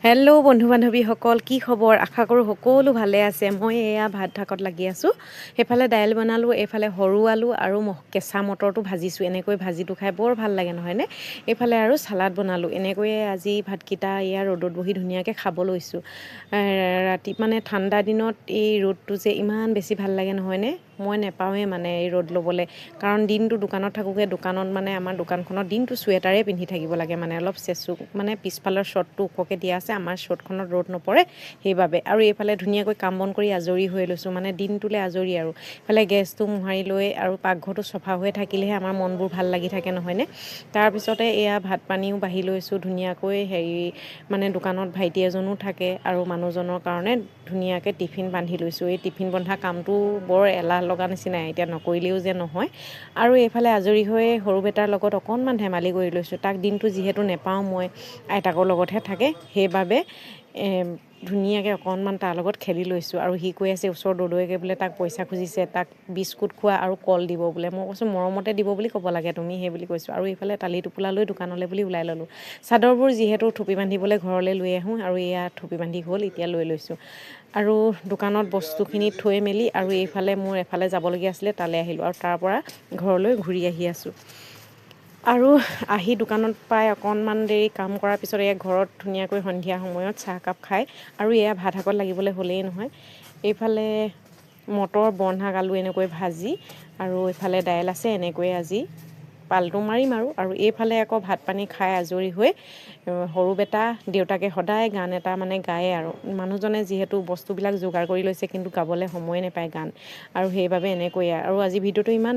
Hello' বন্ধু বান্ধৱীসকল, কি খবৰ? আশা কৰোঁ সকলো ভালে আছে। মই এয়া ভাত শাকত লাগি আছোঁ। সেইফালে দাইল বনালোঁ, এইফালে সৰু আলু আৰু কেঁচা মটৰটো ভাজিছোঁ। এনেকৈ ভাজিটো খাই বৰ ভাল লাগে নহয়নে? এইফালে আৰু চালাড বনালোঁ। এনেকৈয়ে আজি ভাতকেইটা এয়া ৰ'দত বহি ধুনীয়াকৈ খাব লৈছোঁ। ৰাতি মানে ঠাণ্ডা দিনত এই ৰ'দটো যে ইমান বেছি ভাল লাগে নহয়নে? মই নেপাওঁৱে মানে এই ৰ'দ ল'বলৈ, কাৰণ দিনটো দোকানত থাকোঁগৈ। দোকানত মানে আমাৰ দোকানখনত দিনটো চুৱেটাৰে পিন্ধি থাকিব লাগে, মানে অলপ চেঁচুক মানে পিছফালৰ শ্বৰ্টটো ওখকৈ দিয়া আছে। আমাৰ শ্বৰ্টখনত ৰ'দ নপৰে সেইবাবে। আৰু এইফালে ধুনীয়াকৈ কাম বন কৰি আজৰি হৈ লৈছোঁ, মানে দিনটোলৈ আজৰি আৰু। ইফালে গেছটো মোহাৰি লৈ আৰু পাকঘৰটো চফা হৈ থাকিলেহে আমাৰ মনবোৰ ভাল লাগি থাকে নহয়নে? তাৰপিছতে এয়া ভাত পানীও বাঢ়ি লৈছোঁ ধুনীয়াকৈ। মানে দোকানত ভাইটি এজনো থাকে আৰু মানুহজনৰ কাৰণে ধুনীয়াকৈ টিফিন বান্ধি লৈছোঁ। এই টিফিন বন্ধা কামটো বৰ এলাহ লগা নিচিনাই, এতিয়া নকৰিলেও যে নহয়। আৰু এইফালে আজৰি হৈ সৰু বেটাৰ লগত অকণমান ধেমালি কৰি লৈছোঁ। তাক দিনটো যিহেতু নেপাওঁ মই, আইতাকৰ লগতহে থাকে, সেইবাবে ধুনীয়াকৈ অকণমান তাৰ লগত খেলি লৈছোঁ। আৰু সি কৈ আছে ওচৰৰ দদৌয়েকে বোলে তাক পইচা খুজিছে, তাক বিস্কুট খোৱা আৰু কল দিব বোলে। মই কৈছোঁ মৰমতে দিব বুলি ক'ব লাগে তুমি, সেই বুলি কৈছোঁ। আৰু এইফালে টালি টোপোলা লৈ দোকানলৈ বুলি ওলাই ল'লোঁ। চাদৰবোৰ যিহেতু থুপি বান্ধিবলৈ ঘৰলৈ লৈ আহোঁ, আৰু এয়া থুপি বান্ধি হ'ল, এতিয়া লৈ লৈছোঁ। আৰু দোকানত বস্তুখিনি থৈ মেলি আৰু এইফালে মোৰ এফালে যাবলগীয়া আছিলে, তালৈ আহিলোঁ। আৰু তাৰ পৰা ঘৰলৈ ঘূৰি আহি আছোঁ। আৰু আহি দোকানত পাই অকণমান দেৰি কাম কৰাৰ পিছত এয়া ঘৰত ধুনীয়াকৈ সন্ধিয়া সময়ত চাহকাপ খাই আৰু এয়া ভাত শাকত লাগিবলৈ হ'লেই নহয়। এইফালে মটৰ বনশাক আলু এনেকৈ ভাজি, আৰু এইফালে দাইল আছে। এনেকৈয়ে আজি পালটো মাৰিম আৰু এইফালে আকৌ ভাত পানী খাই আজৰি হৈ সৰু বেটা দেউতাকে সদায় গান এটা মানে গায়ে আৰু। মানুহজনে যিহেতু বস্তুবিলাক যোগাৰ কৰি লৈছে, কিন্তু গাবলৈ সময়ে নাপায় গান, আৰু সেইবাবে এনেকৈয়ে। আৰু আজি ভিডিঅ'টো ইমানেই।